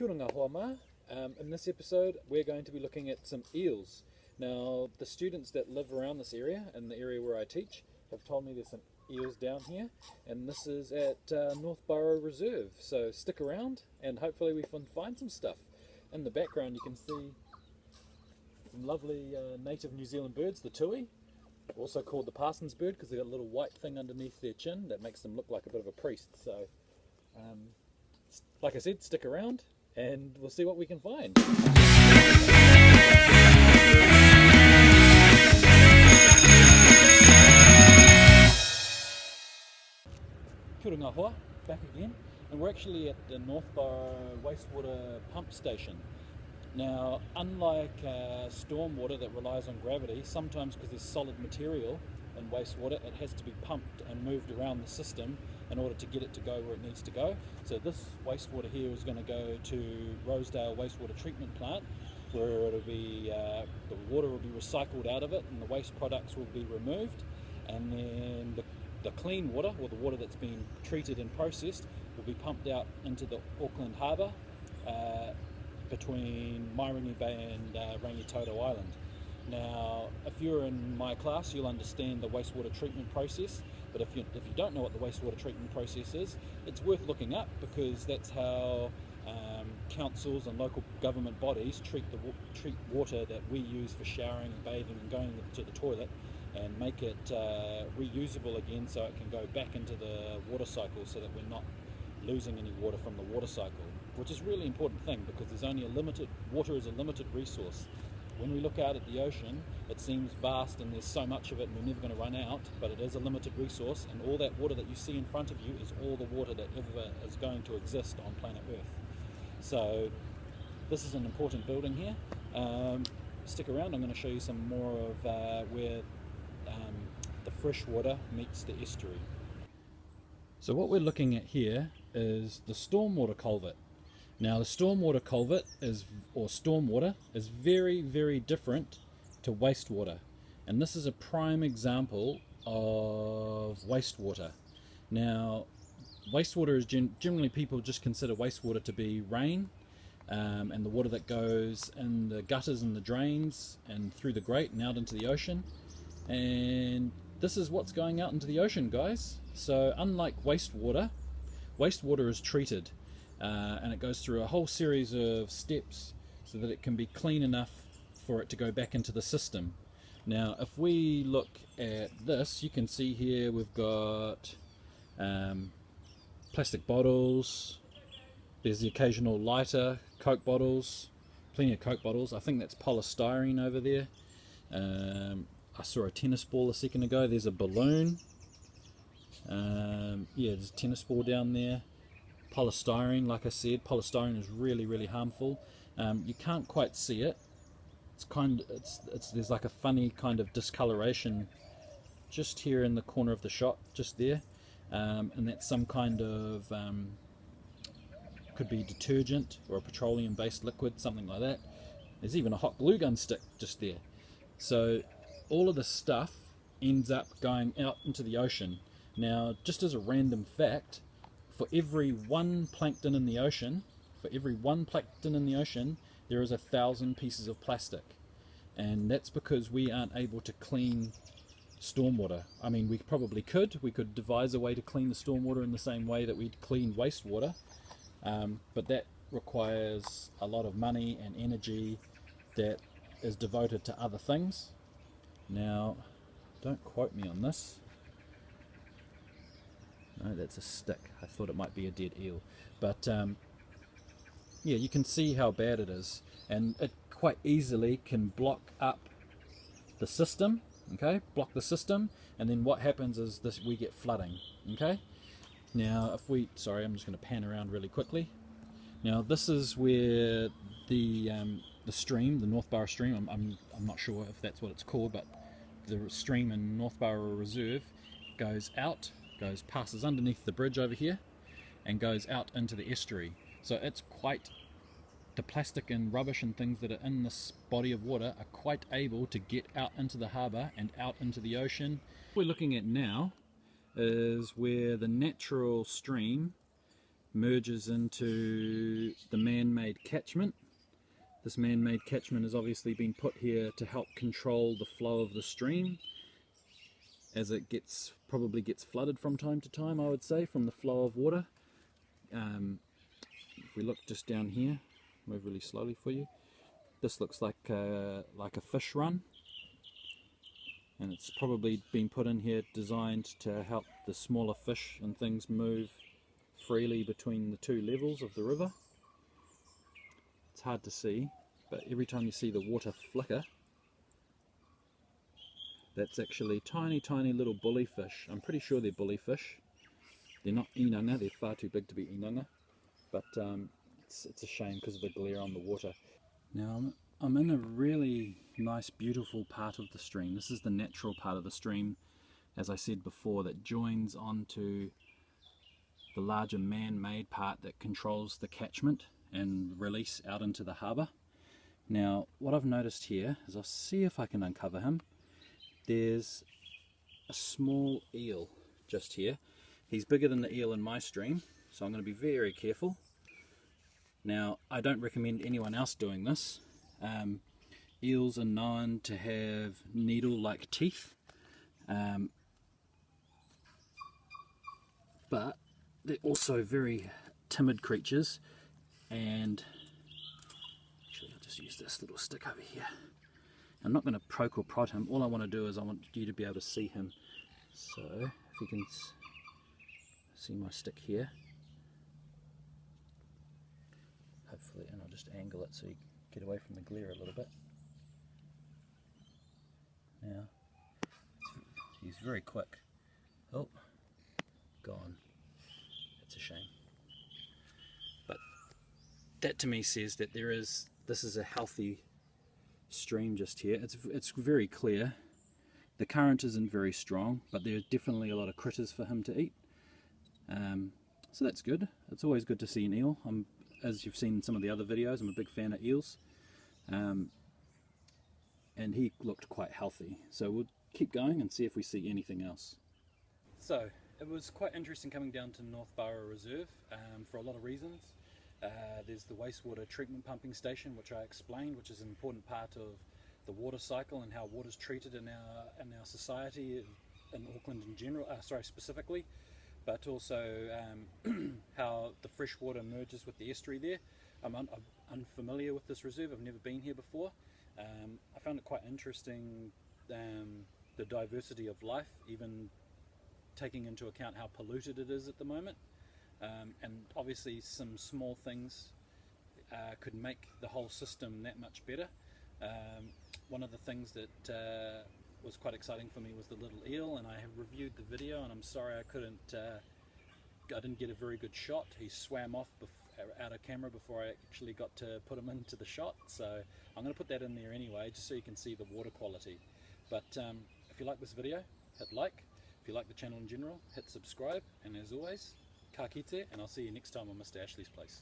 Kia ora ngā hoa mā. In this episode we're going to be looking at some eels. Now the students that live around this area, in the area where I teach, have told me there's some eels down here, and this is at Northboro Reserve, so stick around and hopefully we can find some stuff. In the background you can see some lovely native New Zealand birds, the tui, also called the parson's bird because they've got a little white thing underneath their chin that makes them look like a bit of a priest. So like I said, stick around and we'll see what we can find. Kia ora ngā hoa, back again, and we're actually at the Northboro wastewater pump station. Now, unlike stormwater that relies on gravity, sometimes because there's solid material in wastewater, it has to be pumped and moved around the system in order to get it to go where it needs to go. So this wastewater here is going to go to Rosedale Wastewater Treatment Plant, where it'll be the water will be recycled out of it and the waste products will be removed, and then the clean water, or the water that's been treated and processed, will be pumped out into the Auckland Harbour between Mairangi Bay and Rangitoto Island. Now, if you're in my class, you'll understand the wastewater treatment process, but if you don't know what the wastewater treatment process is, it's worth looking up, because that's how councils and local government bodies treat water that we use for showering and bathing and going to the toilet, and make it reusable again so it can go back into the water cycle, so that we're not losing any water from the water cycle, which is a really important thing, because there's only water is a limited resource. When we look out at the ocean, it seems vast and there's so much of it and we're never going to run out, but it is a limited resource, and all that water that you see in front of you is all the water that ever is going to exist on planet Earth. So this is an important building here. Stick around, I'm going to show you some more of where the fresh water meets the estuary. So what we're looking at here is the stormwater culvert. Now the stormwater culvert stormwater is very, very different to wastewater, and this is a prime example of wastewater. Now wastewater is generally, people just consider wastewater to be rain and the water that goes in the gutters and the drains and through the grate and out into the ocean, and this is what's going out into the ocean, guys. So unlike wastewater is treated and it goes through a whole series of steps so that it can be clean enough for it to go back into the system. Now if we look at this, you can see here we've got plastic bottles, there's the occasional lighter, Coke bottles, plenty of Coke bottles. I think that's polystyrene over there. I saw a tennis ball a second ago. There's a balloon. Yeah, there's a tennis ball down there. Polystyrene, like I said, polystyrene is really, really harmful. You can't quite see it. There's like a funny kind of discoloration just here in the corner of the shot, just there, and that's some kind of could be detergent or a petroleum-based liquid, something like that. There's even a hot glue gun stick just there. So all of this stuff ends up going out into the ocean. Now, just as a random fact, for every one plankton in the ocean, there is 1,000 pieces of plastic. And that's because we aren't able to clean stormwater. I mean, we probably could. We could devise a way to clean the stormwater in the same way that we'd clean wastewater. But that requires a lot of money and energy that is devoted to other things. Now, don't quote me on this. No, that's a stick. I thought it might be a dead eel. But yeah, you can see how bad it is, and it quite easily can block up the system. Okay, block the system, and then what happens is we get flooding. Okay. Now, sorry, I'm just going to pan around really quickly. Now, this is where the stream, the Northboro stream, I'm not sure if that's what it's called, but the stream in Northboro Reserve passes underneath the bridge over here and goes out into the estuary. So the plastic and rubbish and things that are in this body of water are quite able to get out into the harbour and out into the ocean. What we're looking at now is where the natural stream merges into the man-made man-made catchment. This man-made catchment has obviously been put here to help control the flow of the stream as it probably gets flooded from time to time, I would say, from the flow of water. If we look just down here, move really slowly for you, this looks like a fish run, and it's probably been put in here designed to help the smaller fish and things move freely between the two levels of the river. It's hard to see, but every time you see the water flicker, that's actually tiny little bullyfish. I'm pretty sure they're bullyfish. They're not inanga, they're far too big to be inanga, but it's a shame because of the glare on the water. Now I'm in a really nice, beautiful part of the stream. This is the natural part of the stream, as I said before, that joins onto the larger man-made part that controls the catchment and release out into the harbour. Now what I've noticed here is, I'll see if I can uncover him. There's a small eel just here. He's bigger than the eel in my stream, so I'm going to be very careful. Now, I don't recommend anyone else doing this. Eels are known to have needle-like teeth, but they're also very timid creatures, and actually I'll just use this little stick over here. I'm not going to poke or prod him. All I want to do is I want you to be able to see him. So if you can see my stick here, hopefully, and I'll just angle it so you get away from the glare a little bit. Now he's very quick. Oh, gone. That's a shame. But that to me says that this is a healthy stream just here. It's very clear. The current isn't very strong, but there are definitely a lot of critters for him to eat. So that's good. It's always good to see an eel. As you've seen in some of the other videos, I'm a big fan of eels. And he looked quite healthy. So we'll keep going and see if we see anything else. So it was quite interesting coming down to Northboro Reserve for a lot of reasons. There's the wastewater treatment pumping station, which I explained, which is an important part of the water cycle and how water is treated in our society, in Auckland in general, specifically, but also how the fresh water merges with the estuary there. I'm unfamiliar with this reserve. I've never been here before. I found it quite interesting, the diversity of life, even taking into account how polluted it is at the moment. And obviously some small things could make the whole system that much better. One of the things that was quite exciting for me was the little eel, and I have reviewed the video, and I'm sorry I didn't get a very good shot. He swam off out of camera before I actually got to put him into the shot, so I'm going to put that in there anyway, just so you can see the water quality. But if you like this video, hit like. If you like the channel in general, hit subscribe, and as always, ka kite, and I'll see you next time on Mr. Ashley's Place.